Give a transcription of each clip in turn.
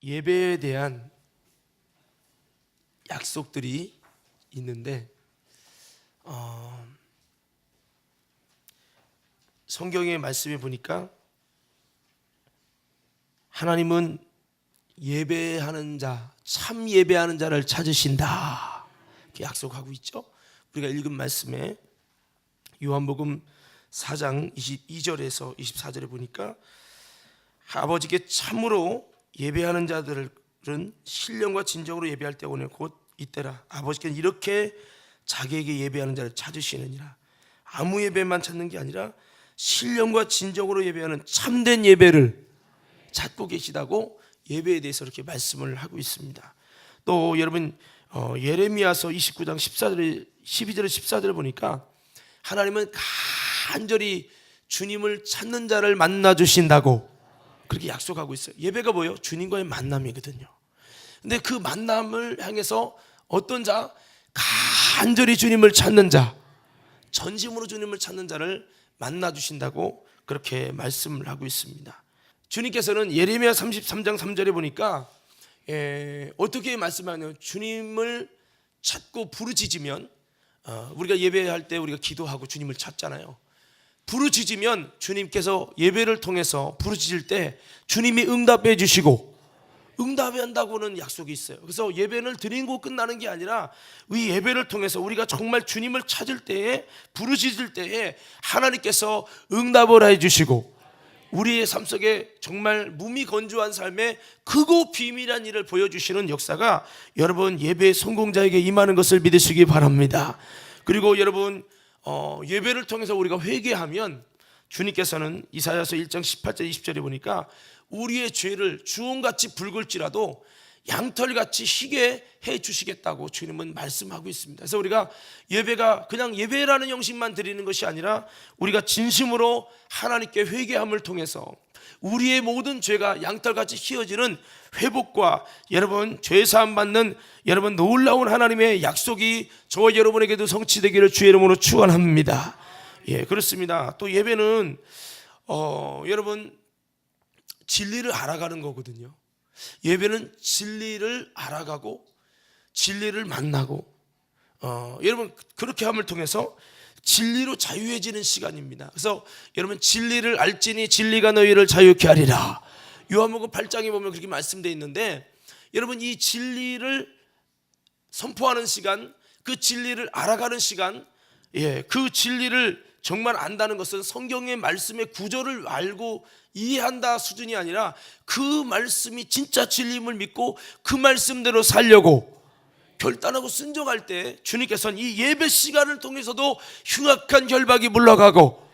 예배에 대한 약속들이 있는데 성경의 말씀에 보니까 하나님은 예배하는 자, 참 예배하는 자를 찾으신다 이렇게 약속하고 있죠. 우리가 읽은 말씀에 요한복음 4장 22절에서 24절에 보니까 아버지께 참으로 예배하는 자들은 신령과 진정으로 예배할 때 오늘 곧 이때라. 아버지께는 이렇게 자기에게 예배하는 자를 찾으시느니라. 아무 예배만 찾는 게 아니라 신령과 진정으로 예배하는 참된 예배를 찾고 계시다고 예배에 대해서 이렇게 말씀을 하고 있습니다. 또 여러분 예레미야서 29장 12절에 14절을 보니까 하나님은 간절히 주님을 찾는 자를 만나 주신다고 그렇게 약속하고 있어요. 예배가 뭐예요? 주님과의 만남이거든요. 근데 그 만남을 향해서 어떤 자? 간절히 주님을 찾는 자, 전심으로 주님을 찾는 자를 만나 주신다고 그렇게 말씀을 하고 있습니다. 주님께서는 예레미야 33장 3절에 보니까 어떻게 말씀하냐면 주님을 찾고 부르짖으면 우리가 예배할 때 우리가 기도하고 주님을 찾잖아요. 부르짖으면 주님께서 예배를 통해서 부르짖을 때 주님이 응답해 주시고 응답한다고는 약속이 있어요. 그래서 예배를 드리고 끝나는 게 아니라 이 예배를 통해서 우리가 정말 주님을 찾을 때에 부르짖을 때에 하나님께서 응답을 해 주시고 우리의 삶 속에 정말 무미건조한 삶에 크고 비밀한 일을 보여주시는 역사가 여러분 예배 성공자에게 임하는 것을 믿으시기 바랍니다. 그리고 여러분 예배를 통해서 우리가 회개하면 주님께서는 이사야서 1장 18절 20절에 보니까 우리의 죄를 주홍같이 붉을지라도 양털같이 희게 해 주시겠다고 주님은 말씀하고 있습니다. 그래서 우리가 예배가 그냥 예배라는 형식만 드리는 것이 아니라 우리가 진심으로 하나님께 회개함을 통해서 우리의 모든 죄가 양털같이 휘어지는 회복과 여러분 죄사함 받는 여러분 놀라운 하나님의 약속이 저와 여러분에게도 성취되기를 주의 이름으로 축원합니다. 예, 그렇습니다. 또 예배는 여러분 진리를 알아가는 거거든요. 예배는 진리를 알아가고 진리를 만나고 여러분 그렇게 함을 통해서 진리로 자유해지는 시간입니다. 그래서 여러분 진리를 알지니 진리가 너희를 자유케 하리라. 요한복음 8장에 보면 그렇게 말씀되어 있는데 여러분 이 진리를 선포하는 시간, 그 진리를 알아가는 시간, 그 진리를 정말 안다는 것은 성경의 말씀의 구절을 알고 이해한다 수준이 아니라 그 말씀이 진짜 진리임을 믿고 그 말씀대로 살려고 결단하고 순종할 때 주님께서는 이 예배 시간을 통해서도 흉악한 결박이 물러가고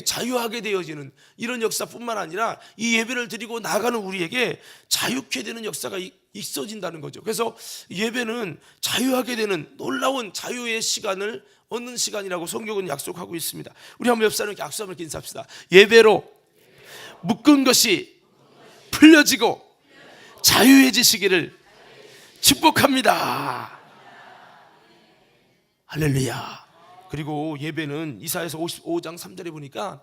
자유하게 되어지는 이런 역사뿐만 아니라 이 예배를 드리고 나가는 우리에게 자유케 되는 역사가 있어진다는 거죠. 그래서 예배는 자유하게 되는 놀라운 자유의 시간을 얻는 시간이라고 성경은 약속하고 있습니다. 우리 한번 옆 사람에게 악수 한번 인사합시다. 예배로 묶은 것이 풀려지고 자유해지시기를 축복합니다. 할렐루야. 그리고 예배는 이사야서 55장 3절에 보니까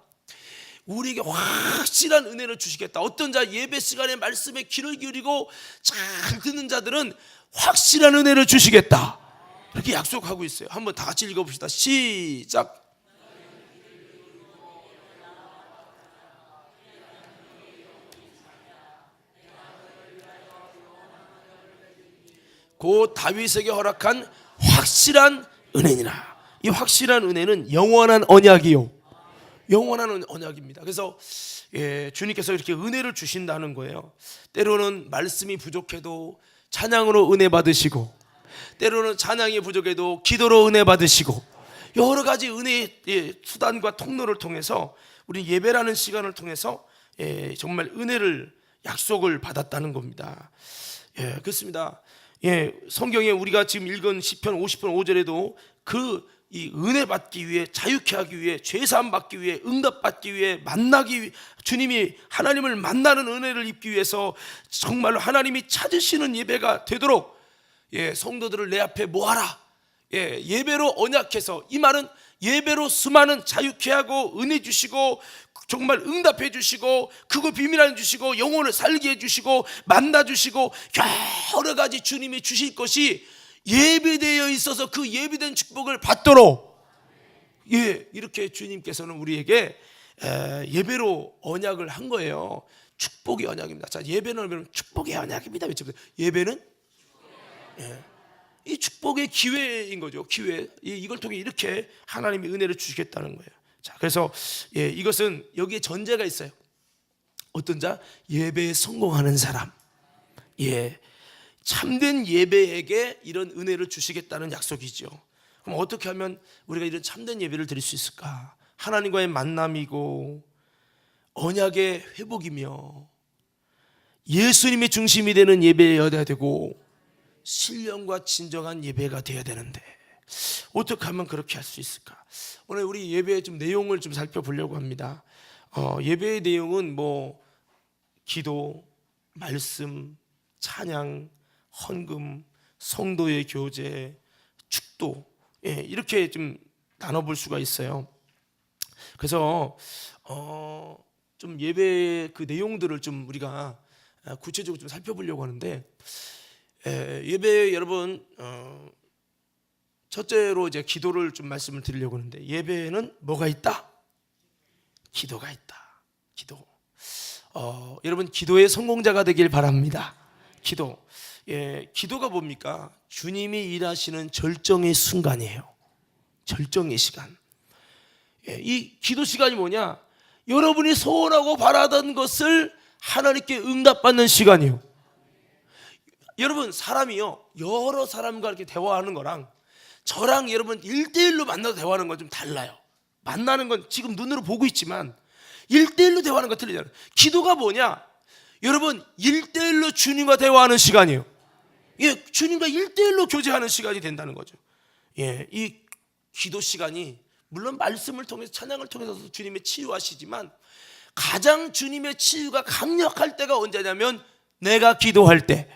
우리에게 확실한 은혜를 주시겠다. 어떤 자 예배 시간에 말씀에 귀를 기울이고 잘 듣는 자들은 확실한 은혜를 주시겠다. 이렇게 약속하고 있어요. 한번 다 같이 읽어봅시다. 시작. 곧 다윗에게 허락한 확실한 은혜니라. 이 확실한 은혜는 영원한 언약이요, 영원한 언약입니다. 그래서 주님께서 이렇게 은혜를 주신다는 거예요. 때로는 말씀이 부족해도 찬양으로 은혜 받으시고, 때로는 찬양이 부족해도 기도로 은혜 받으시고, 여러 가지 은혜의 수단과 통로를 통해서 우리 예배라는 시간을 통해서 정말 은혜를 약속을 받았다는 겁니다. 그렇습니다. 성경에 우리가 지금 읽은 시편 50편 5절에도 이 은혜 받기 위해, 자유케 하기 위해, 죄사함 받기 위해, 응답 받기 위해, 만나기 위해, 주님이 하나님을 만나는 은혜를 입기 위해서 정말로 하나님이 찾으시는 예배가 되도록 성도들을 내 앞에 모아라. 예배로 언약해서, 이 말은 예배로 수많은 자유케 하고 은혜 주시고 정말 응답해 주시고 그거 비밀 안 주시고 영혼을 살게 해 주시고 만나 주시고 여러 가지 주님이 주실 것이 예배되어 있어서 그 예배된 축복을 받도록 이렇게 주님께서는 우리에게 예배로 언약을 한 거예요. 축복의 언약입니다. 자, 예배는 축복의 언약입니다. 예배는 이 축복의 기회인 거죠. 기회. 이걸 통해 이렇게 하나님이 은혜를 주시겠다는 거예요. 자, 그래서 이것은 여기에 전제가 있어요. 어떤 자? 예배에 성공하는 사람. 참된 예배에게 이런 은혜를 주시겠다는 약속이죠. 그럼 어떻게 하면 우리가 이런 참된 예배를 드릴 수 있을까? 하나님과의 만남이고 언약의 회복이며 예수님의 중심이 되는 예배여야 되고 신령과 진정한 예배가 되어야 되는데 어떻게 하면 그렇게 할 수 있을까? 오늘 우리 예배의 좀 내용을 좀 살펴보려고 합니다. 예배의 내용은 기도, 말씀, 찬양, 헌금, 성도의 교제, 축도 이렇게 좀 나눠볼 수가 있어요. 그래서 좀 예배의 그 내용들을 좀 우리가 구체적으로 좀 살펴보려고 하는데 예배 여러분 첫째로 이제 기도를 좀 말씀을 드리려고 하는데 예배에는 뭐가 있다? 기도가 있다. 기도. 여러분 기도의 성공자가 되길 바랍니다. 기도. 기도가 뭡니까? 주님이 일하시는 절정의 순간이에요. 절정의 시간. 이 기도 시간이 뭐냐? 여러분이 소원하고 바라던 것을 하나님께 응답받는 시간이에요. 여러분 사람이요 여러 사람과 이렇게 대화하는 거랑 저랑 여러분 1대1로 만나서 대화하는 건 좀 달라요. 만나는 건 지금 눈으로 보고 있지만 1대1로 대화하는 건 틀리잖아요. 기도가 뭐냐? 여러분 1대1로 주님과 대화하는 시간이에요. 주님과 1대1로 교제하는 시간이 된다는 거죠. 이 기도 시간이 물론 말씀을 통해서 찬양을 통해서 주님의 치유하시지만 가장 주님의 치유가 강력할 때가 언제냐면 내가 기도할 때.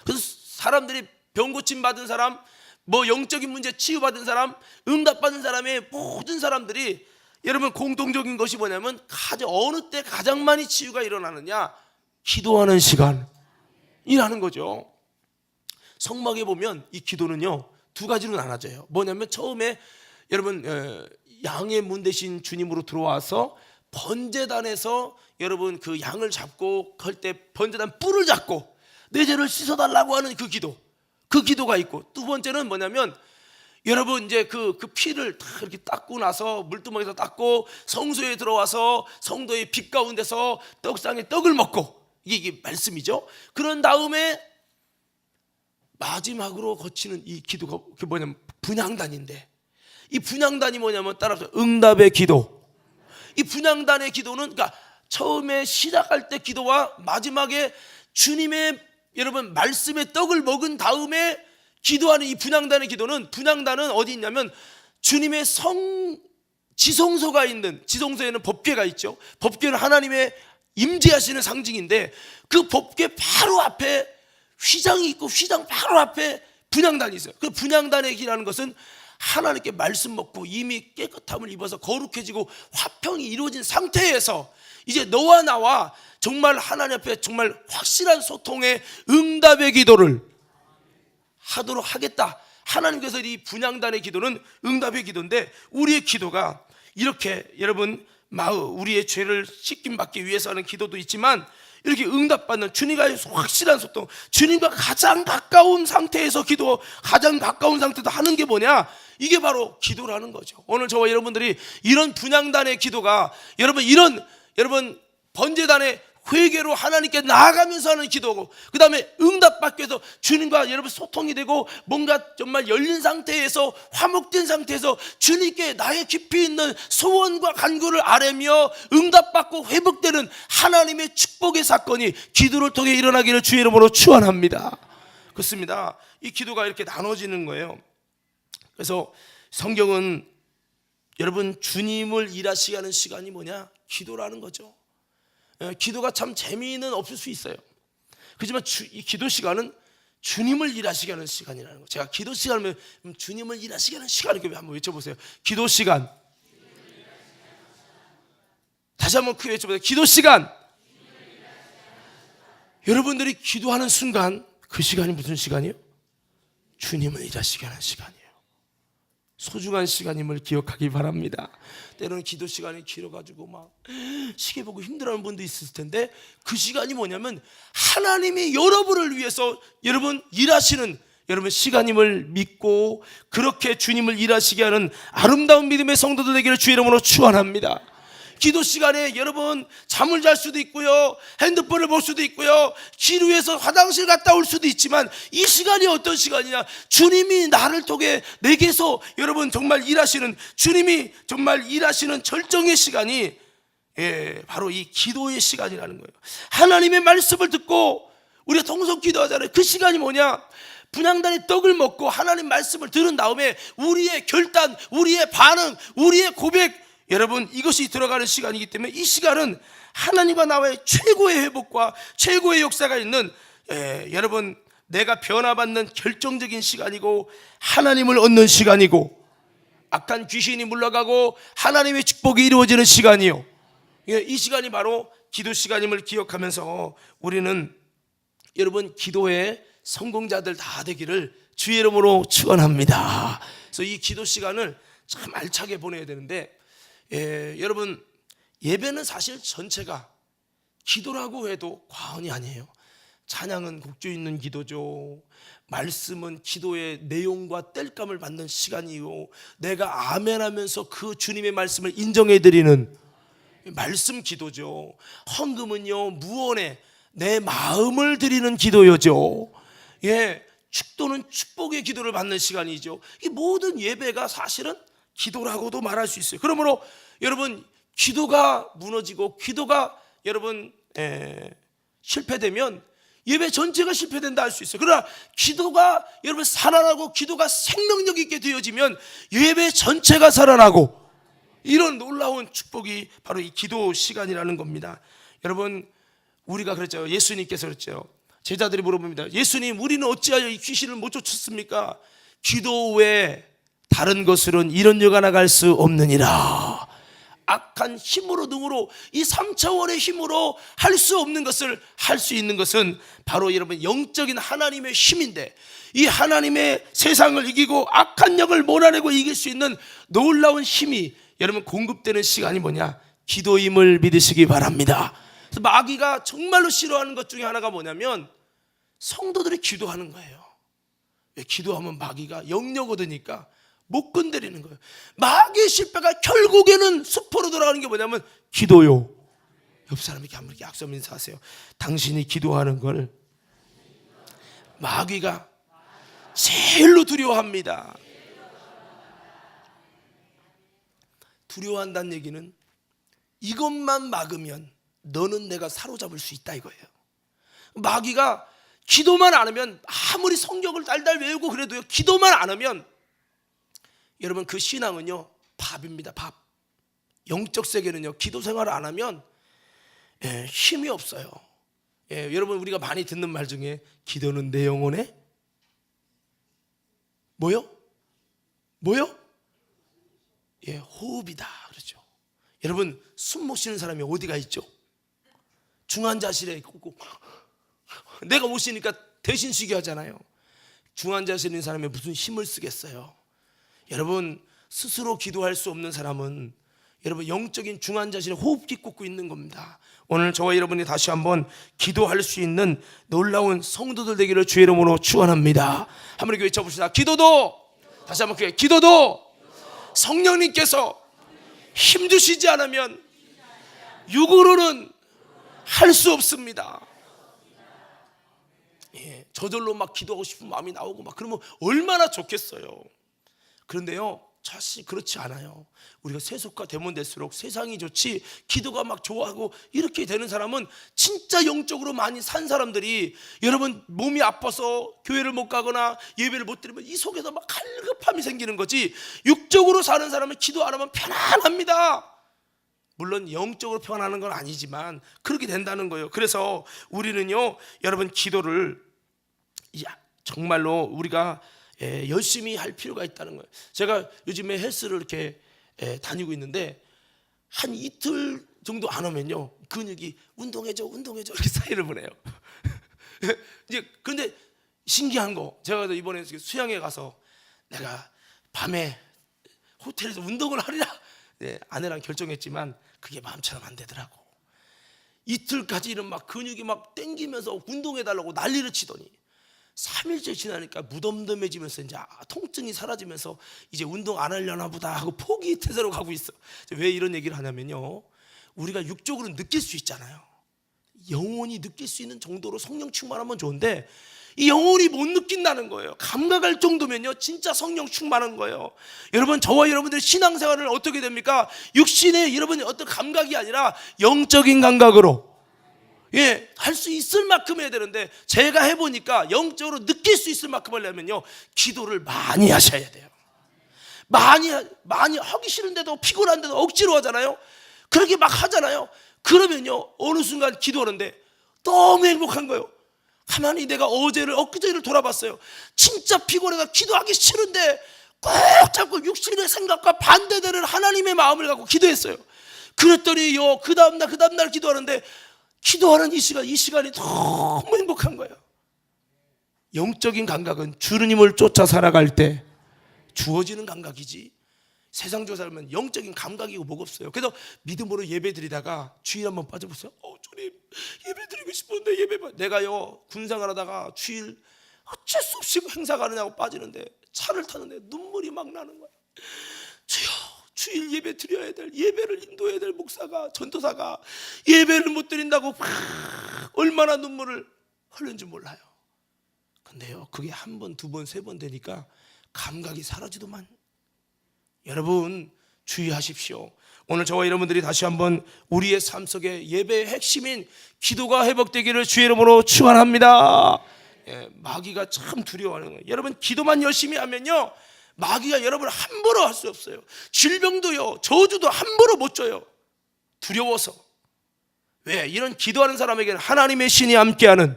그래서 사람들이 병 고침 받은 사람, 영적인 문제 치유받은 사람, 응답받은 사람의 모든 사람들이 여러분 공통적인 것이 뭐냐면 어느 때 가장 많이 치유가 일어나느냐? 기도하는 시간이라는 거죠. 성막에 보면 이 기도는요 두 가지로 나눠져요. 뭐냐면 처음에 여러분 양의 문 대신 주님으로 들어와서 번제단에서 여러분 그 양을 잡고 할 때 번제단 뿔을 잡고 내 죄를 씻어달라고 하는 그 기도가 있고, 두 번째는 뭐냐면 여러분 이제 그 피를 다 이렇게 닦고 나서 물두멍에서 닦고 성소에 들어와서 성도의 빛 가운데서 떡상에 떡을 먹고 이게 말씀이죠. 그런 다음에 마지막으로 거치는 이 기도가 뭐냐면 분향단인데, 이 분향단이 뭐냐면 따라서 응답의 기도. 이 분향단의 기도는 그러니까 처음에 시작할 때 기도와 마지막에 주님의 여러분 말씀의 떡을 먹은 다음에 기도하는 이 분향단의 기도는, 분향단은 어디 있냐면 주님의 지성소가 있는, 지성소에는 법궤가 있죠. 법궤는 하나님의 임재하시는 상징인데 그 법궤 바로 앞에 휘장이 있고 휘장 바로 앞에 분향단이 있어요. 그 분향단의 기라는 것은 하나님께 말씀 먹고 이미 깨끗함을 입어서 거룩해지고 화평이 이루어진 상태에서 이제 너와 나와 정말 하나님 앞에 정말 확실한 소통의 응답의 기도를 하도록 하겠다. 하나님께서 이 분향단의 기도는 응답의 기도인데, 우리의 기도가 이렇게 여러분 우리의 죄를 씻김 받기 위해서 하는 기도도 있지만 이렇게 응답받는 주님과의 확실한 소통, 주님과 가장 가까운 상태에서 가장 가까운 상태에서 하는 게 뭐냐? 이게 바로 기도라는 거죠. 오늘 저와 여러분들이 이런 분향단의 기도가 여러분 번제단의 회개로 하나님께 나아가면서 하는 기도고, 그 다음에 응답받기 위해서 주님과 여러분 소통이 되고 뭔가 정말 열린 상태에서 화목된 상태에서 주님께 나의 깊이 있는 소원과 간구를 아뢰며 응답받고 회복되는 하나님의 축복의 사건이 기도를 통해 일어나기를 주의 이름으로 축원합니다. 그렇습니다. 이 기도가 이렇게 나눠지는 거예요. 그래서 성경은 여러분 주님을 일하시게 하는 시간이 뭐냐? 기도라는 거죠. 기도가 참 재미는 없을 수 있어요. 그렇지만 이 기도 시간은 주님을 일하시게 하는 시간이라는 거. 제가 기도 시간을 주님을 일하시게 하는 시간을 한번 외쳐보세요. 기도 시간. 다시 한번 크게 외쳐보세요. 기도 시간. 여러분들이 기도하는 순간 그 시간이 무슨 시간이에요? 주님을 일하시게 하는 시간이에요. 소중한 시간임을 기억하기 바랍니다. 때로는 기도 시간이 길어가지고 막 시계 보고 힘들어하는 분도 있을 텐데, 그 시간이 뭐냐면 하나님이 여러분을 위해서 여러분 일하시는 여러분 시간임을 믿고, 그렇게 주님을 일하시게 하는 아름다운 믿음의 성도들 되기를 주의 이름으로 축원합니다. 기도 시간에 여러분 잠을 잘 수도 있고요, 핸드폰을 볼 수도 있고요, 길 위에서 화장실 갔다 올 수도 있지만, 이 시간이 어떤 시간이냐? 주님이 나를 통해 내게서 여러분 정말 일하시는, 주님이 정말 일하시는 절정의 시간이 바로 이 기도의 시간이라는 거예요. 하나님의 말씀을 듣고 우리가 통성 기도하잖아요. 그 시간이 뭐냐? 분향단의 떡을 먹고 하나님 말씀을 들은 다음에 우리의 결단, 우리의 반응, 우리의 고백, 여러분 이것이 들어가는 시간이기 때문에, 이 시간은 하나님과 나와의 최고의 회복과 최고의 역사가 있는 여러분 내가 변화받는 결정적인 시간이고, 하나님을 얻는 시간이고, 악한 귀신이 물러가고 하나님의 축복이 이루어지는 시간이요, 이 시간이 바로 기도 시간임을 기억하면서 우리는 여러분 기도의 성공자들 다 되기를 주의 이름으로 축원합니다. 그래서 이 기도 시간을 참 알차게 보내야 되는데, 여러분 예배는 사실 전체가 기도라고 해도 과언이 아니에요. 찬양은 곡조 있는 기도죠. 말씀은 기도의 내용과 땔감을 받는 시간이요, 내가 아멘하면서 그 주님의 말씀을 인정해드리는 말씀 기도죠. 헌금은요 무언에 내 마음을 드리는 기도요죠. 축도는 축복의 기도를 받는 시간이죠. 이 모든 예배가 사실은 기도라고도 말할 수 있어요. 그러므로 여러분 기도가 무너지고 기도가 여러분 실패되면 예배 전체가 실패된다 할 수 있어요. 그러나 기도가 여러분 살아나고 기도가 생명력 있게 되어지면 예배 전체가 살아나고, 이런 놀라운 축복이 바로 이 기도 시간이라는 겁니다. 여러분 우리가 그랬죠. 예수님께서 그랬죠. 제자들이 물어봅니다. 예수님, 우리는 어찌하여 이 귀신을 못 쫓았습니까? 기도 외에 다른 것으로는 이런 여가 나갈 수 없느니라. 악한 힘으로 능으로, 이 3차원의 힘으로 할 수 없는 것을 할 수 있는 것은 바로 여러분 영적인 하나님의 힘인데, 이 하나님의 세상을 이기고 악한 영을 몰아내고 이길 수 있는 놀라운 힘이 여러분 공급되는 시간이 뭐냐? 기도임을 믿으시기 바랍니다. 그래서 마귀가 정말로 싫어하는 것 중에 하나가 뭐냐면 성도들이 기도하는 거예요. 왜? 기도하면 마귀가 영역 얻으니까 못 건드리는 거예요. 마귀의 실패가 결국에는 수포로 돌아가는 게 뭐냐면 기도요. 옆 사람에게 한번 약속 인사하세요. 당신이 기도하는 걸 마귀가 제일로 두려워합니다. 두려워한다는 얘기는 이것만 막으면 너는 내가 사로잡을 수 있다 이거예요. 마귀가 기도만 안 하면, 아무리 성경을 달달 외우고 그래도요, 기도만 안 하면 여러분 그 신앙은요 밥입니다. 밥. 영적 세계는요 기도 생활을 안 하면 힘이 없어요. 여러분 우리가 많이 듣는 말 중에 기도는 내 영혼의 뭐요? 호흡이다 그러죠. 여러분 숨 못 쉬는 사람이 어디가 있죠? 중환자실에 있고, 내가 못 쉬니까 대신 쉬게 하잖아요. 중환자실에 있는 사람이 무슨 힘을 쓰겠어요? 여러분 스스로 기도할 수 없는 사람은 여러분 영적인 중환자실에 호흡기 꽂고 있는 겁니다. 오늘 저와 여러분이 다시 한번 기도할 수 있는 놀라운 성도들 되기를 주의 이름으로 축원합니다. 한번 이렇게 외쳐봅시다. 기도도, 다시 한번 그게 기도도 성령님께서 힘주시지 않으면 육으로는 할 수 없습니다. 저절로 막 기도하고 싶은 마음이 나오고 막 그러면 얼마나 좋겠어요. 그런데요 사실 그렇지 않아요. 우리가 세속화 되면 될수록 세상이 좋지 기도가 막 좋아하고 이렇게 되는 사람은 진짜 영적으로 많이 산 사람들이, 여러분 몸이 아파서 교회를 못 가거나 예배를 못 드리면 이 속에서 막 갈급함이 생기는 거지, 육적으로 사는 사람은 기도 안 하면 편안합니다. 물론 영적으로 편안한 건 아니지만 그렇게 된다는 거예요. 그래서 우리는요 여러분 기도를 정말로 우리가 열심히 할 필요가 있다는 거예요. 제가 요즘에 헬스를 이렇게 다니고 있는데 한 이틀 정도 안 오면요 근육이 운동해줘 이렇게 사인을 보내요. 이제 근데 신기한 거, 제가 이번에 수양에 가서 내가 밤에 호텔에서 운동을 하리라, 네, 아내랑 결정했지만 그게 마음처럼 안 되더라고. 이틀까지는 막 근육이 막 땡기면서 운동해달라고 난리를 치더니 3일째 지나니까 무덤덤해지면서 이제 통증이 사라지면서 이제 운동 안 하려나 보다 하고 포기 태세로 가고 있어. 왜 이런 얘기를 하냐면요, 우리가 육적으로 느낄 수 있잖아요. 영혼이 느낄 수 있는 정도로 성령 충만하면 좋은데 이 영혼이 못 느낀다는 거예요. 감각할 정도면요 진짜 성령 충만한 거예요. 여러분, 저와 여러분들의 신앙생활은 어떻게 됩니까? 육신의 여러분의 어떤 감각이 아니라 영적인 감각으로 할 수 있을 만큼 해야 되는데, 제가 해보니까 영적으로 느낄 수 있을 만큼 하려면요 기도를 많이 하셔야 돼요. 많이 하기 싫은데도 피곤한데도 억지로 하잖아요. 그렇게 막 하잖아요. 그러면요 어느 순간 기도하는데 너무 행복한 거예요. 가만히 내가 엊그제를 돌아봤어요. 진짜 피곤해서 기도하기 싫은데 꼭 자꾸 육신의 생각과 반대되는 하나님의 마음을 갖고 기도했어요. 그랬더니요 그 다음날 기도하는데 기도하는 이 시간이 너무 행복한 거예요. 영적인 감각은 주님을 쫓아 살아갈 때 주어지는 감각이지, 세상적으로 살면 영적인 감각이고 뭐가 없어요. 그래서 믿음으로 예배 드리다가 주일 한번 빠져보세요. 주님 예배 드리고 싶은데 내가요 군생활 하다가 주일 어쩔 수 없이 행사 가느냐고 빠지는데 차를 타는데 눈물이 막 나는 거야. 주여, 주일 예배 드려야 될, 예배를 인도해야 될 목사가, 전도사가 예배를 못 드린다고 막 얼마나 눈물을 흘린 줄 몰라요. 근데요 그게 한 번, 두 번, 세 번 되니까 감각이 사라지더만. 여러분 주의하십시오. 오늘 저와 여러분들이 다시 한번 우리의 삶 속에 예배의 핵심인 기도가 회복되기를 주의 이름으로 축원합니다. 마귀가 참 두려워하는 거예요. 여러분 기도만 열심히 하면요 마귀가 여러분을 함부로 할 수 없어요. 질병도요 저주도 함부로 못 줘요. 두려워서. 왜? 이런 기도하는 사람에게는 하나님의 신이 함께하는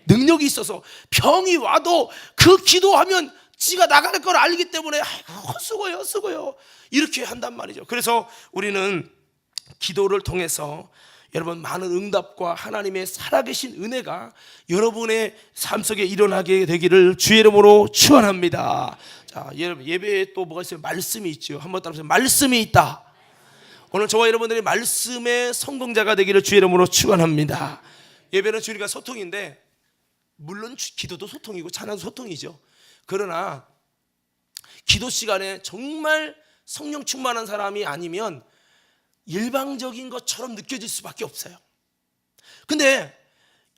능력이 있어서 병이 와도 그 기도하면 지가 나갈 걸 알기 때문에 수고요 이렇게 한단 말이죠. 그래서 우리는 기도를 통해서 여러분 많은 응답과 하나님의 살아계신 은혜가 여러분의 삶 속에 일어나게 되기를 주의 이름으로 축원합니다. 자, 여러분 예배에 또 뭐가 있어요? 말씀이 있죠. 한번 따라서 말씀이 있다. 오늘 저와 여러분들이 말씀의 성공자가 되기를 주의 이름으로 축원합니다. 예배는 주님과 소통인데, 물론 기도도 소통이고 찬양도 소통이죠. 그러나 기도 시간에 정말 성령 충만한 사람이 아니면 일방적인 것처럼 느껴질 수밖에 없어요. 근데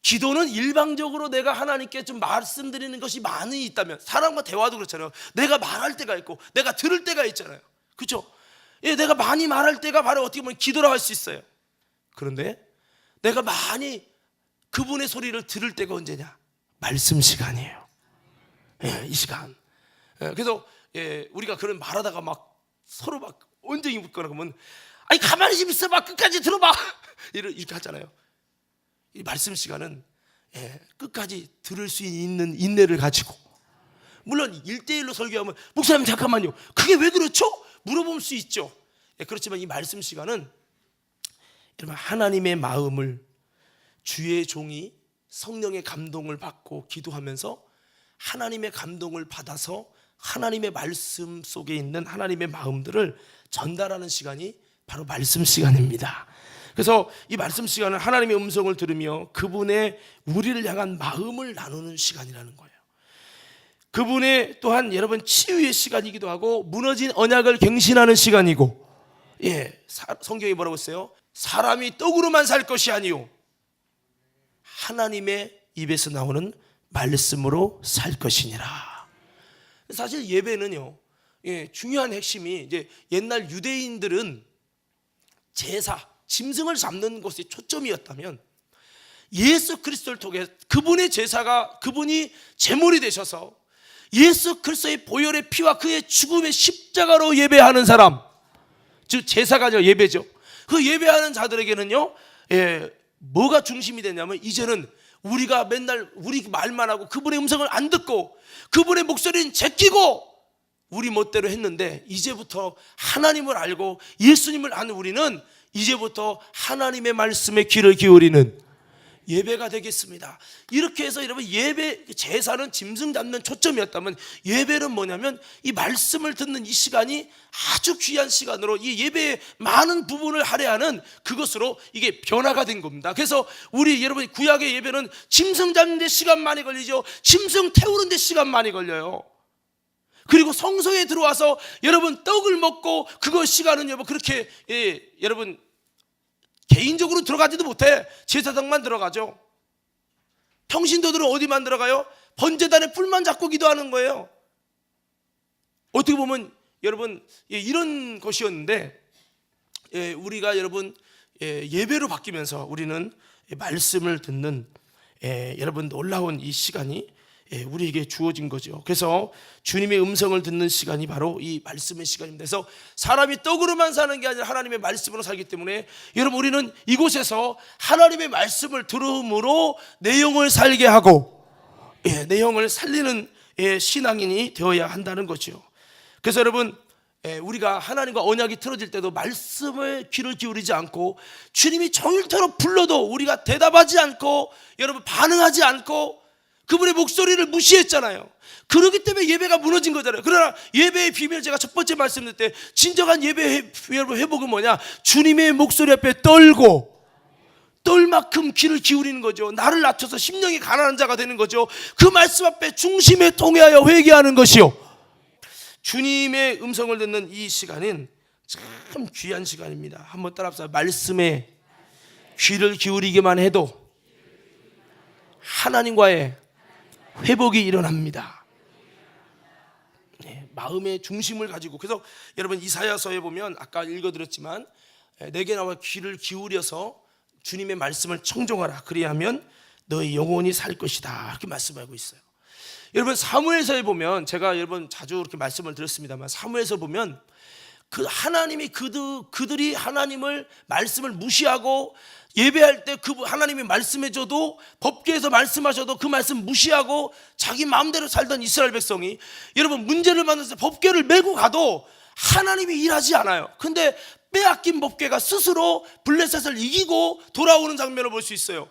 기도는 일방적으로 내가 하나님께 좀 말씀드리는 것이 많이 있다면, 사람과 대화도 그렇잖아요. 내가 말할 때가 있고 내가 들을 때가 있잖아요. 그렇죠? 내가 많이 말할 때가 바로 어떻게 보면 기도라고 할 수 있어요. 그런데 내가 많이 그분의 소리를 들을 때가 언제냐? 말씀 시간이에요. 이 시간. 그래서 우리가 그런 말하다가 막 서로 막 언쟁이 붙거나 그러면 아니 가만히 좀 있어봐, 끝까지 들어봐 이렇게 하잖아요. 이 말씀 시간은 끝까지 들을 수 있는 인내를 가지고, 물론 1대1로 설교하면 목사님 잠깐만요 그게 왜 그렇죠? 물어볼 수 있죠. 그렇지만 이 말씀 시간은 여러분 하나님의 마음을 주의 종이 성령의 감동을 받고 기도하면서 하나님의 감동을 받아서 하나님의 말씀 속에 있는 하나님의 마음들을 전달하는 시간이 바로 말씀 시간입니다. 그래서 이 말씀 시간은 하나님의 음성을 들으며 그분의 우리를 향한 마음을 나누는 시간이라는 거예요. 그분의 또한 여러분 치유의 시간이기도 하고 무너진 언약을 갱신하는 시간이고, 성경이 뭐라고 했어요? 사람이 떡으로만 살 것이 아니요 하나님의 입에서 나오는 말씀으로 살 것이니라. 사실 예배는요, 중요한 핵심이 이제 옛날 유대인들은 제사, 짐승을 잡는 것이 초점이었다면 예수 그리스도를 통해 그분의 제사가, 그분이 제물이 되셔서 예수 그리스도의 보혈의 피와 그의 죽음의 십자가로 예배하는 사람, 즉 제사가 아니라 예배죠. 그 예배하는 자들에게는요, 뭐가 중심이 되냐면 이제는 우리가 맨날 우리 말만 하고 그분의 음성을 안 듣고 그분의 목소리는 제끼고 우리 멋대로 했는데, 이제부터 하나님을 알고 예수님을 아는 우리는 이제부터 하나님의 말씀에 귀를 기울이는 예배가 되겠습니다. 이렇게 해서 여러분, 예배, 제사는 짐승 잡는 초점이었다면 예배는 뭐냐면 이 말씀을 듣는 이 시간이 아주 귀한 시간으로 이 예배의 많은 부분을 할애하는 그것으로 이게 변화가 된 겁니다. 그래서 우리 여러분, 구약의 예배는 짐승 잡는 데 시간 많이 걸리죠. 짐승 태우는 데 시간 많이 걸려요. 그리고 성소에 들어와서 여러분 떡을 먹고 그거 시간은 여러분 그렇게 여러분 개인적으로 들어가지도 못해. 제사장만 들어가죠. 평신도들은 어디만 들어가요? 번제단에 불만 잡고 기도하는 거예요. 어떻게 보면 여러분 이런 것이었는데, 우리가 여러분 예배로 바뀌면서 우리는 말씀을 듣는 여러분 놀라운 이 시간이 우리에게 주어진 거죠. 그래서 주님의 음성을 듣는 시간이 바로 이 말씀의 시간입니다. 그래서 사람이 떡으로만 사는 게 아니라 하나님의 말씀으로 살기 때문에 여러분, 우리는 이곳에서 하나님의 말씀을 들음으로 내 영을 살게 하고 내 영을 살리는 신앙인이 되어야 한다는 거죠. 그래서 여러분, 우리가 하나님과 언약이 틀어질 때도 말씀에 귀를 기울이지 않고 주님이 종일토록 불러도 우리가 대답하지 않고 여러분 반응하지 않고 그분의 목소리를 무시했잖아요. 그렇기 때문에 예배가 무너진 거잖아요. 그러나 예배의 비밀, 제가 첫 번째 말씀드릴 때 진정한 예배 회복은 뭐냐? 주님의 목소리 앞에 떨고 떨 만큼 귀를 기울이는 거죠. 나를 낮춰서 심령이 가난한 자가 되는 거죠. 그 말씀 앞에 중심에 통하여 회개하는 것이요, 주님의 음성을 듣는 이 시간은 참 귀한 시간입니다. 한번 따라합시다. 말씀에 귀를 기울이기만 해도 하나님과의 회복이 일어납니다. 마음의 중심을 가지고. 그래서 여러분, 이사야서에 보면 아까 읽어드렸지만 내게 나와 귀를 기울여서 주님의 말씀을 청종하라. 그리하면 너의 영혼이 살 것이다. 이렇게 말씀하고 있어요. 여러분, 사무엘서에 보면, 제가 여러분 자주 이렇게 말씀을 드렸습니다만, 사무엘서 보면 그 하나님이 그들이 하나님을 말씀을 무시하고 예배할 때 그 하나님이 말씀해줘도, 법궤에서 말씀하셔도 그 말씀 무시하고 자기 마음대로 살던 이스라엘 백성이 여러분 문제를 만나서 법궤를 메고 가도 하나님이 일하지 않아요. 근데 빼앗긴 법궤가 스스로 블레셋을 이기고 돌아오는 장면을 볼 수 있어요.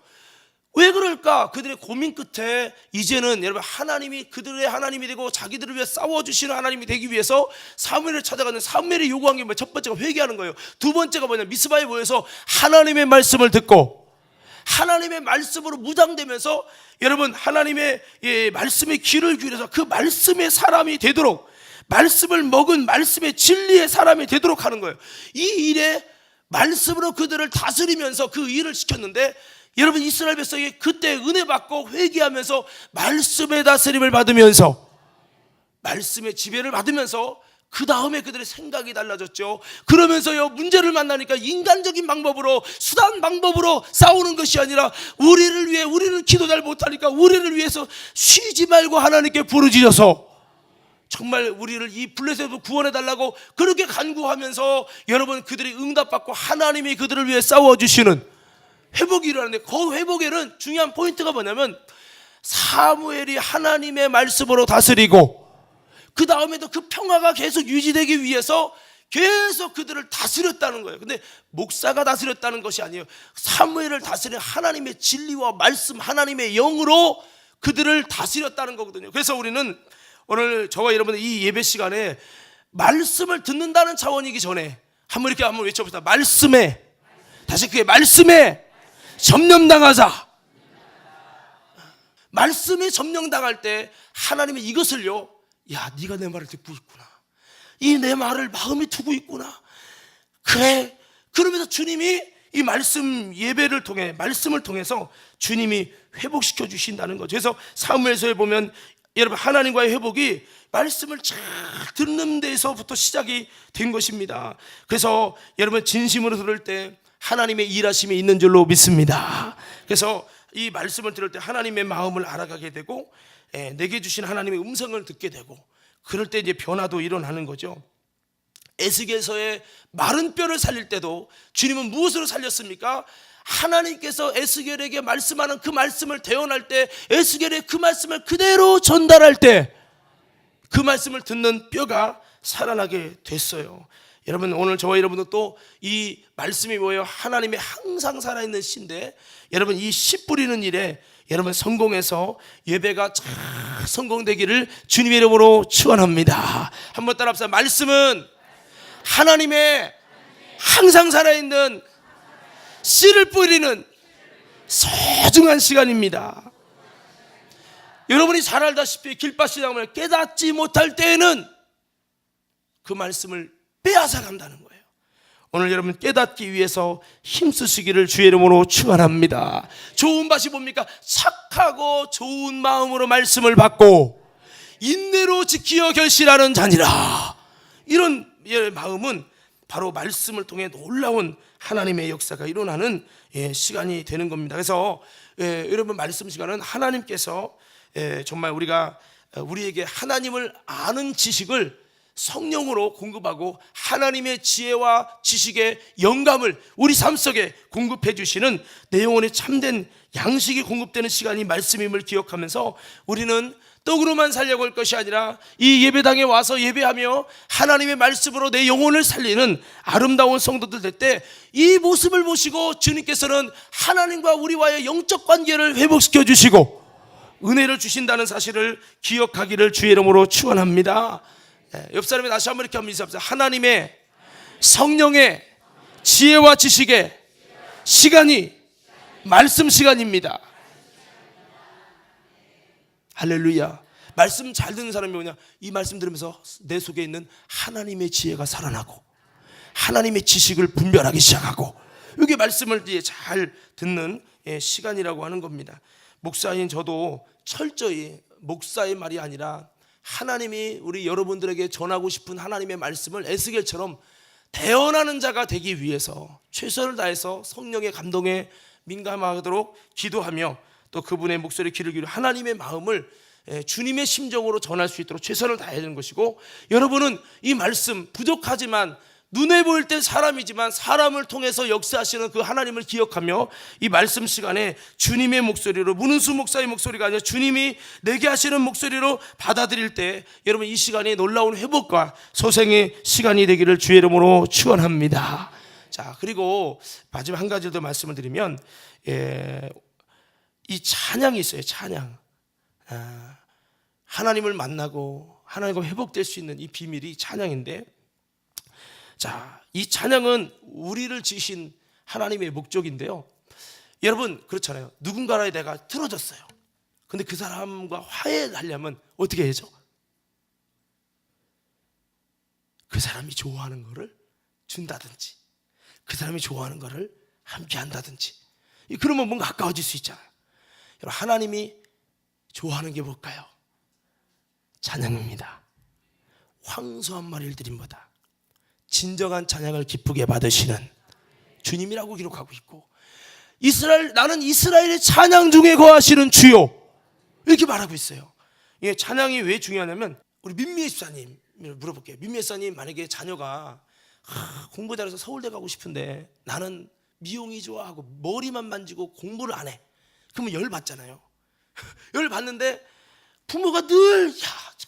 왜 그럴까? 그들의 고민 끝에 이제는 여러분 하나님이 그들의 하나님이 되고 자기들을 위해 싸워주시는 하나님이 되기 위해서 사무엘을 찾아가는, 사무엘이 요구한 게 뭐예요? 첫 번째가 회개하는 거예요. 두 번째가 뭐냐? 미스바에 모여서 하나님의 말씀을 듣고 하나님의 말씀으로 무장되면서 여러분 하나님의 말씀에 귀를 기울여서 그 말씀의 사람이 되도록, 말씀을 먹은 말씀의 진리의 사람이 되도록 하는 거예요. 이 일에 말씀으로 그들을 다스리면서 그 일을 시켰는데, 여러분 이스라엘 백성이 그때 은혜 받고 회개하면서 말씀의 다스림을 받으면서 말씀의 지배를 받으면서 그 다음에 그들의 생각이 달라졌죠. 그러면서요, 문제를 만나니까 인간적인 방법으로, 수단 방법으로 싸우는 것이 아니라 우리를 위해, 우리는 기도 잘 못하니까 우리를 위해서 쉬지 말고 하나님께 부르짖어서 정말 우리를 이 블레셋으로 구원해 달라고 그렇게 간구하면서 여러분 그들이 응답받고 하나님이 그들을 위해 싸워주시는 회복이 일어나는데, 그 회복에는 중요한 포인트가 뭐냐면 사무엘이 하나님의 말씀으로 다스리고 그 다음에도 그 평화가 계속 유지되기 위해서 계속 그들을 다스렸다는 거예요. 근데 목사가 다스렸다는 것이 아니에요. 사무엘을 다스린 하나님의 진리와 말씀, 하나님의 영으로 그들을 다스렸다는 거거든요. 그래서 우리는 오늘 저와 여러분의 이 예배 시간에 말씀을 듣는다는 차원이기 전에 한번 외쳐봅시다. 말씀에, 다시 그게 말씀에 점령당하자. 말씀에 점령당할 때 하나님이 이것을요, 야, 네가 내 말을 듣고 있구나, 이 내 말을 마음에 두고 있구나, 그래. 그러면서 주님이 이 말씀 예배를 통해, 말씀을 통해서 주님이 회복시켜 주신다는 거죠. 그래서 사무엘서에 보면 여러분 하나님과의 회복이 말씀을 잘 듣는 데서부터 시작이 된 것입니다. 그래서 여러분 진심으로 들을 때 하나님의 일하심이 있는 줄로 믿습니다. 그래서 이 말씀을 들을 때 하나님의 마음을 알아가게 되고 내게 주신 하나님의 음성을 듣게 되고, 그럴 때 이제 변화도 일어나는 거죠. 에스겔서의 마른 뼈를 살릴 때도 주님은 무엇으로 살렸습니까? 하나님께서 에스겔에게 말씀하는 그 말씀을 대언할 때, 에스겔의 그 말씀을 그대로 전달할 때 그 말씀을 듣는 뼈가 살아나게 됐어요. 여러분, 오늘 저와 여러분도 또 이 말씀이 뭐예요? 하나님의 항상 살아있는 씨인데, 여러분 이 씨 뿌리는 일에 여러분 성공해서 예배가 잘 성공되기를 주님의 이름으로 축원합니다. 한번 따라합시다. 말씀은 하나님의 항상 살아있는 씨를 뿌리는 소중한 시간입니다. 여러분이 잘 알다시피 길바시당을 깨닫지 못할 때에는 그 말씀을 빼앗아 간다는 거예요. 오늘 여러분 깨닫기 위해서 힘쓰시기를 주의 이름으로 축원합니다. 좋은 밭이 뭡니까? 착하고 좋은 마음으로 말씀을 받고 인내로 지키어 결실하는 자니라. 이런 마음은 바로 말씀을 통해 놀라운 하나님의 역사가 일어나는 시간이 되는 겁니다. 그래서 여러분 말씀 시간은 하나님께서 정말 우리에게 하나님을 아는 지식을 성령으로 공급하고 하나님의 지혜와 지식의 영감을 우리 삶 속에 공급해 주시는 내 영혼에 참된 양식이 공급되는 시간이 말씀임을 기억하면서 우리는 떡으로만 살려고 할 것이 아니라 이 예배당에 와서 예배하며 하나님의 말씀으로 내 영혼을 살리는 아름다운 성도들 될 때 이 모습을 보시고 주님께서는 하나님과 우리와의 영적 관계를 회복시켜 주시고 은혜를 주신다는 사실을 기억하기를 주의 이름으로 축원합니다. 옆 사람이 다시 한번 이렇게 한번 인사합시다. 하나님의 성령의 지혜와 지식의 시간이 말씀 시간입니다. 할렐루야. 말씀 잘 듣는 사람이 뭐냐? 이 말씀 들으면서 내 속에 있는 하나님의 지혜가 살아나고 하나님의 지식을 분별하기 시작하고, 이게 말씀을 잘 듣는 시간이라고 하는 겁니다. 목사인 저도 철저히 목사의 말이 아니라 하나님이 우리 여러분들에게 전하고 싶은 하나님의 말씀을 에스겔처럼 대언하는 자가 되기 위해서 최선을 다해서 성령의 감동에 민감하도록 기도하며 또 그분의 목소리 귀를 기울여 하나님의 마음을 주님의 심정으로 전할 수 있도록 최선을 다해야 되는 것이고, 여러분은 이 말씀 부족하지만 눈에 보일 땐 사람이지만 사람을 통해서 역사하시는 그 하나님을 기억하며 이 말씀 시간에 주님의 목소리로, 문은수 목사의 목소리가 아니라 주님이 내게 하시는 목소리로 받아들일 때 여러분 이 시간이 놀라운 회복과 소생의 시간이 되기를 주의 이름으로 축원합니다. 자, 그리고 마지막 한 가지 더 말씀을 드리면 이 찬양이 있어요. 찬양. 하나님을 만나고 하나님과 회복될 수 있는 이 비밀이 찬양인데, 자, 이 찬양은 우리를 지으신 하나님의 목적인데요. 여러분 그렇잖아요. 누군가에 내가 틀어졌어요. 근데 그 사람과 화해하려면 어떻게 해야죠? 그 사람이 좋아하는 거를 준다든지 그 사람이 좋아하는 거를 함께 한다든지, 그러면 뭔가 가까워질 수 있잖아요. 여러분 하나님이 좋아하는 게 뭘까요? 찬양입니다. 황소한 마리를 드림보다 진정한 찬양을 기쁘게 받으시는 주님이라고 기록하고 있고, 나는 이스라엘의 찬양 중에 거하시는 주요, 이렇게 말하고 있어요. 이게 찬양이 왜 중요하냐면, 우리 민미애 집사님 물어볼게요. 민미애 집사님 만약에 자녀가 공부 잘해서 서울대 가고 싶은데 나는 미용이 좋아하고 머리만 만지고 공부를 안 해. 그러면 열 받잖아요. 열 받는데 부모가 늘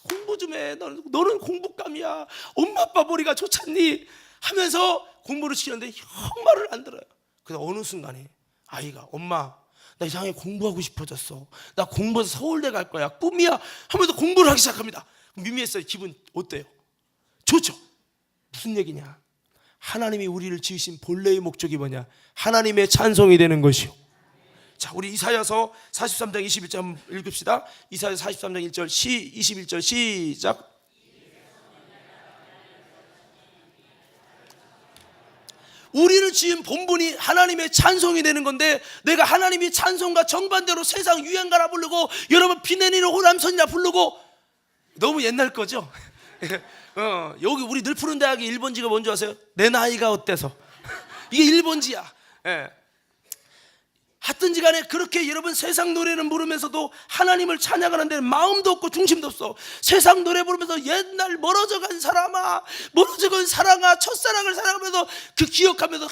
공부 좀 해. 너는 공부감이야. 엄마 아빠 머리가 좋잖니 하면서 공부를 시키는데 형 말을 안 들어요. 그래서 어느 순간에 아이가 엄마 나 이상하게 공부하고 싶어졌어. 나 공부해서 서울대 갈 거야. 꿈이야 하면서 공부를 하기 시작합니다. 미미했어요. 기분 어때요? 좋죠. 무슨 얘기냐? 하나님이 우리를 지으신 본래의 목적이 뭐냐? 하나님의 찬송이 되는 것이요. 자, 우리 이사야서 43장 21절 한번 읽읍시다. 이사야서 43장 1절 21절 시작. 우리를 지은 본분이 하나님의 찬송이 되는 건데, 내가 하나님이 찬송과 정반대로 세상 유행가라 부르고 여러분 피내니는 호남선이라 부르고, 너무 옛날 거죠. 여기 우리 늘 푸른 대학의 1번지가 뭔지 아세요? 내 나이가 어때서. 이게 1번지야. 하든지 간에 그렇게 여러분 세상 노래는 부르면서도 하나님을 찬양하는 데는 마음도 없고 중심도 없어. 세상 노래 부르면서 옛날 멀어져간 사람아, 멀어져간 사랑아, 첫사랑을 사랑하면서 그 기억하면서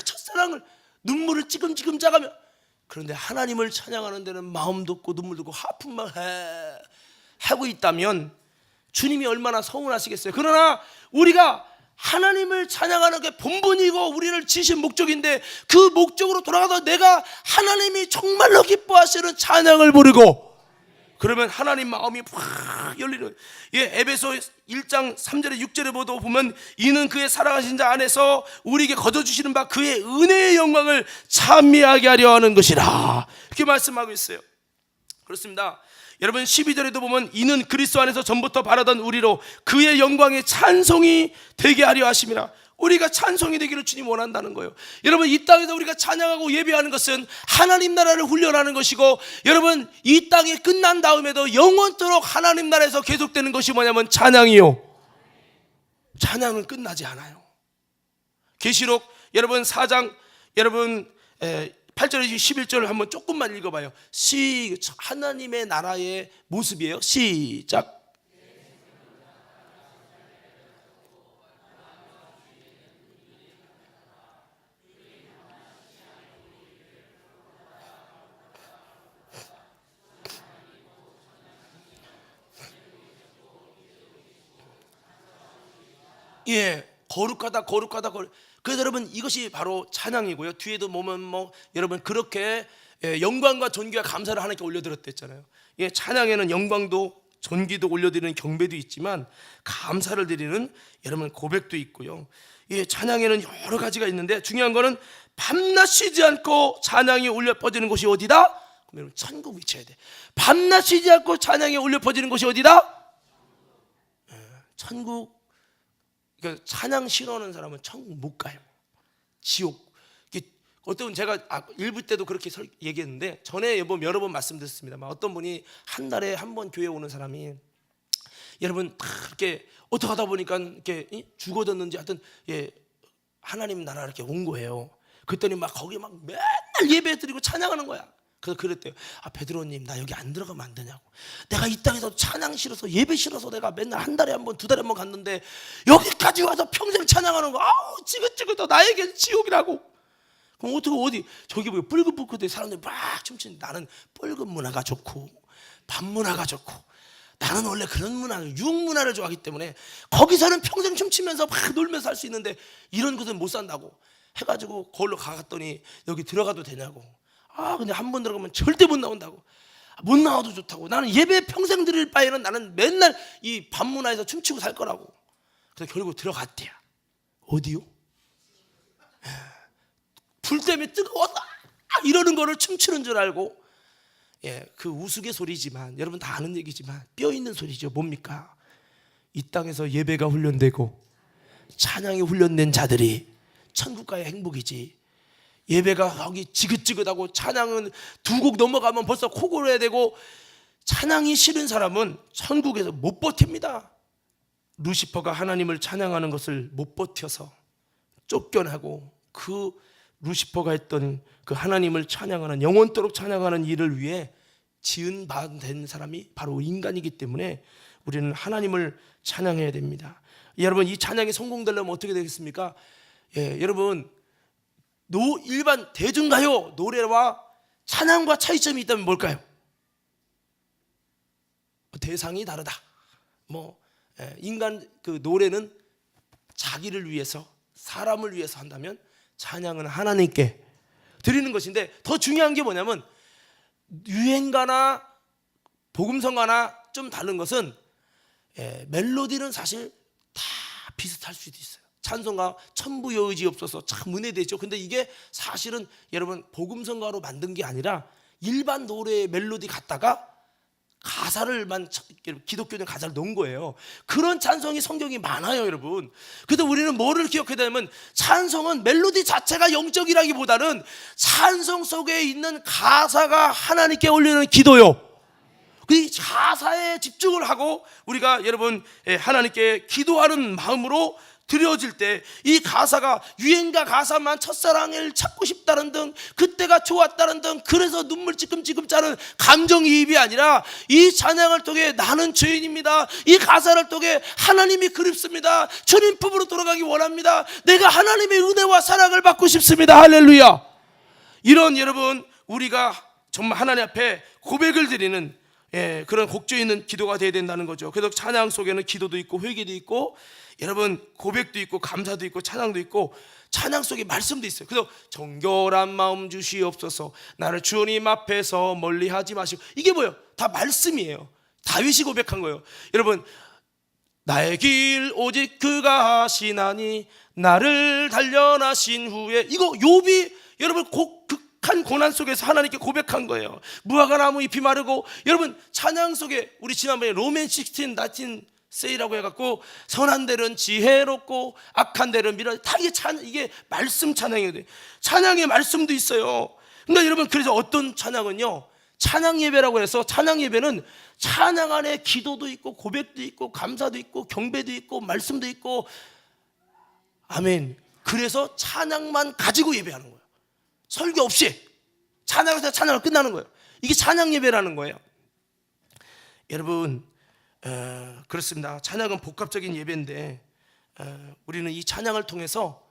첫사랑을 눈물을 찌금찌금 짜가며, 그런데 하나님을 찬양하는 데는 마음도 없고 눈물도 없고 하품만 하고 있다면 주님이 얼마나 서운하시겠어요. 그러나 우리가 하나님을 찬양하는 게 본분이고 우리를 지신 목적인데, 그 목적으로 돌아가서 내가 하나님이 정말로 기뻐하시는 찬양을 부르고, 그러면 하나님 마음이 확 열리는. 에베소 1장 3절에 6절에 보면 이는 그의 사랑하신 자 안에서 우리에게 거둬주시는 바 그의 은혜의 영광을 찬미하게 하려 하는 것이라, 이렇게 말씀하고 있어요. 그렇습니다. 여러분 12절에도 보면 이는 그리스도 안에서 전부터 바라던 우리로 그의 영광의 찬송이 되게 하려 하심이라. 우리가 찬송이 되기를 주님 원한다는 거예요. 여러분 이 땅에서 우리가 찬양하고 예배하는 것은 하나님 나라를 훈련하는 것이고, 여러분 이 땅이 끝난 다음에도 영원토록 하나님 나라에서 계속되는 것이 뭐냐면 찬양이요. 찬양은 끝나지 않아요. 계시록 여러분 4장 여러분 8절에서 11절을 한번 조금만 읽어봐요. 하나님의 나라의 모습이에요. 시작. 거룩하다. 그래서 여러분 이것이 바로 찬양이고요. 뒤에도 보면 여러분 그렇게 영광과 존귀와 감사를 하나님께 올려드렸댔잖아요. 찬양에는 영광도 존귀도 올려드리는 경배도 있지만 감사를 드리는 여러분 고백도 있고요. 찬양에는 여러 가지가 있는데 중요한 거는 밤낮 쉬지 않고 찬양이 올려 퍼지는 곳이 어디다? 그러면 천국 위치해야 돼. 밤낮 쉬지 않고 찬양이 올려 퍼지는 곳이 어디다? 천국. 그러니까 찬양 싫어하는 사람은 천국 못 가요. 지옥. 어떤 제가 일부 때도 그렇게 얘기했는데, 전에 여러 번 말씀드렸습니다. 어떤 분이 한 달에 한 번 교회 오는 사람이, 여러분 이렇게 어떻게 하다 보니까 이렇게 죽어졌는지 하여튼 하나님 나라 이렇게 온 거예요. 그랬더니 거기 맨날 예배 드리고 찬양하는 거야. 그래서 그랬대요. 베드로님 나 여기 안 들어가면 안 되냐고. 내가 이 땅에서 찬양 싫어서 예배 싫어서 내가 맨날 한 달에 한 번, 두 달에 한 번 갔는데 여기까지 와서 평생 찬양하는 거, 아우 지긋지긋해. 나에겐 지옥이라고. 그럼 어디 저기 보면 뿔긋뿔긋해 사람들이 막 춤추는데, 나는 뻘금 문화가 좋고 밥 문화가 좋고, 나는 원래 그런 문화를, 유흥문화를 좋아하기 때문에 거기서는 평생 춤추면서 막 놀면서 살 수 있는데 이런 곳은 못 산다고 해가지고 거기로 가갔더니 여기 들어가도 되냐고. 근데 한 번 들어가면 절대 못 나온다고. 못 나와도 좋다고. 나는 예배 평생 드릴 바에는 나는 맨날 이 밤문화에서 춤추고 살 거라고. 그래서 결국 들어갔대요. 어디요? 불 때문에 뜨거워서 이러는 거를 춤추는 줄 알고, 그 우스갯소리지만 여러분 다 아는 얘기지만 뼈 있는 소리죠. 뭡니까? 이 땅에서 예배가 훈련되고 찬양이 훈련된 자들이 천국 가야 행복이지, 예배가 거기 지긋지긋하고 찬양은 두 곡 넘어가면 벌써 코 골아야 되고, 찬양이 싫은 사람은 천국에서 못 버팁니다. 루시퍼가 하나님을 찬양하는 것을 못 버텨서 쫓겨나고, 그 루시퍼가 했던 그 하나님을 찬양하는, 영원토록 찬양하는 일을 위해 지은 바 된 사람이 바로 인간이기 때문에 우리는 하나님을 찬양해야 됩니다. 여러분 이 찬양이 성공되려면 어떻게 되겠습니까? 여러분 일반 대중가요 노래와 찬양과 차이점이 있다면 뭘까요? 대상이 다르다. 인간 그 노래는 자기를 위해서, 사람을 위해서 한다면 찬양은 하나님께 드리는 것인데, 더 중요한 게 뭐냐면 유행가나 복음성가나 좀 다른 것은 멜로디는 사실 다 비슷할 수도 있어요. 찬송가 천부여의지 없어서 참 은혜되죠. 근데 이게 사실은 여러분 복음성가로 만든 게 아니라 일반 노래의 멜로디 갖다가 가사를만, 기독교는 가사를 넣은 거예요. 그런 찬송이 성경이 많아요, 여러분. 그래서 우리는 뭐를 기억해야 되냐면, 찬송은 멜로디 자체가 영적이라기보다는 찬송 속에 있는 가사가 하나님께 올리는 기도요. 그 가사에 집중을 하고 우리가 여러분 하나님께 기도하는 마음으로 드려질 때, 이 가사가 유행가 가사만 첫사랑을 찾고 싶다는 등, 그때가 좋았다는 등, 그래서 눈물 찔끔찔끔 짜는 감정이입이 아니라, 이 찬양을 통해 나는 죄인입니다, 이 가사를 통해 하나님이 그립습니다, 주님 품으로 돌아가기 원합니다, 내가 하나님의 은혜와 사랑을 받고 싶습니다, 할렐루야. 이런 여러분 우리가 정말 하나님 앞에 고백을 드리는 그런 곡조 있는 기도가 되어야 된다는 거죠. 그래서 찬양 속에는 기도도 있고 회개도 있고 여러분 고백도 있고 감사도 있고 찬양도 있고 찬양 속에 말씀도 있어요. 그래서 정결한 마음 주시옵소서, 나를 주님 앞에서 멀리하지 마시고, 이게 뭐예요? 다 말씀이에요. 다윗이 고백한 거예요. 여러분, 나의 길 오직 그가 하시나니 나를 단련하신 후에, 이거 욥이 여러분 극한 고난 속에서 하나님께 고백한 거예요. 무화과 나무 잎이 마르고, 여러분 찬양 속에 우리 지난번에 로맨 16 나틴 세이라고 해갖고 선한 데는 지혜롭고 악한 데는 미련, 다 이게 말씀 찬양이에요. 찬양의 말씀도 있어요. 그러니까 여러분, 그래서 어떤 찬양은요, 찬양 예배라고 해서, 찬양 예배는 찬양 안에 기도도 있고 고백도 있고 감사도 있고 경배도 있고 말씀도 있고, 아멘. 그래서 찬양만 가지고 예배하는 거예요. 설교 없이 찬양에서 찬양을 끝나는 거예요. 이게 찬양 예배라는 거예요. 여러분, 그렇습니다. 찬양은 복합적인 예배인데 우리는 이 찬양을 통해서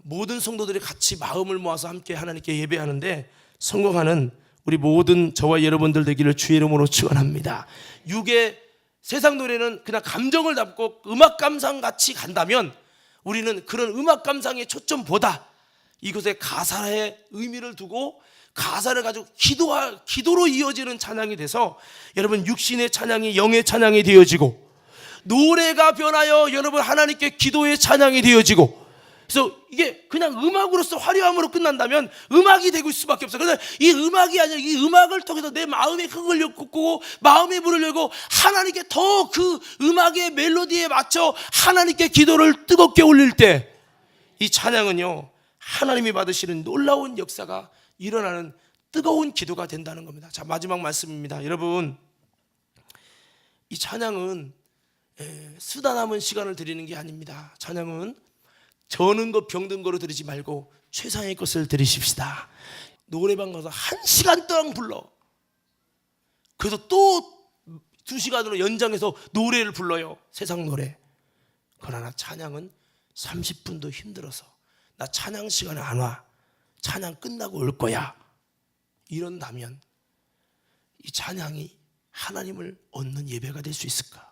모든 성도들이 같이 마음을 모아서 함께 하나님께 예배하는데 성공하는 우리 모든 저와 여러분들 되기를 주의 이름으로 축원합니다. 육의 세상 노래는 그냥 감정을 담고 음악 감상 같이 간다면, 우리는 그런 음악 감상의 초점보다 이것에 가사의 의미를 두고 가사를 가지고 기도로 이어지는 찬양이 돼서, 여러분 육신의 찬양이 영의 찬양이 되어지고, 노래가 변하여 여러분 하나님께 기도의 찬양이 되어지고, 그래서 이게 그냥 음악으로서 화려함으로 끝난다면 음악이 되고 있을 수밖에 없어요. 그래서 이 음악이 아니라 이 음악을 통해서 내 마음의 흥을 돋구고 마음의 문을 열고 하나님께 더 그 음악의 멜로디에 맞춰 하나님께 기도를 뜨겁게 올릴 때, 이 찬양은요 하나님이 받으시는 놀라운 역사가 일어나는 뜨거운 기도가 된다는 겁니다. 자, 마지막 말씀입니다. 여러분, 이 찬양은 쓰다 남은 시간을 드리는 게 아닙니다. 찬양은 저는 것 병든 거로 드리지 말고 최상의 것을 드리십시다. 노래방 가서 1시간 동안 불러. 그래서 또 2시간으로 연장해서 노래를 불러요. 세상 노래. 그러나 찬양은 30분도 힘들어서 나 찬양 시간에 안 와, 찬양 끝나고 올 거야, 이런다면 이 찬양이 하나님을 얻는 예배가 될 수 있을까?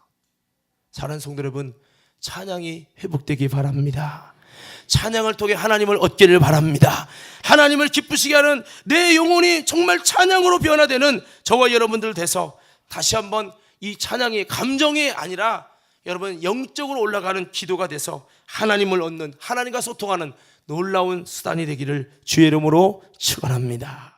사랑하는 성도 여러분, 찬양이 회복되기 바랍니다. 찬양을 통해 하나님을 얻기를 바랍니다. 하나님을 기쁘시게 하는 내 영혼이 정말 찬양으로 변화되는 저와 여러분들 돼서 다시 한번 이 찬양이 감정이 아니라 여러분 영적으로 올라가는 기도가 돼서 하나님을 얻는, 하나님과 소통하는 놀라운 수단이 되기를 주의 이름으로 축원합니다.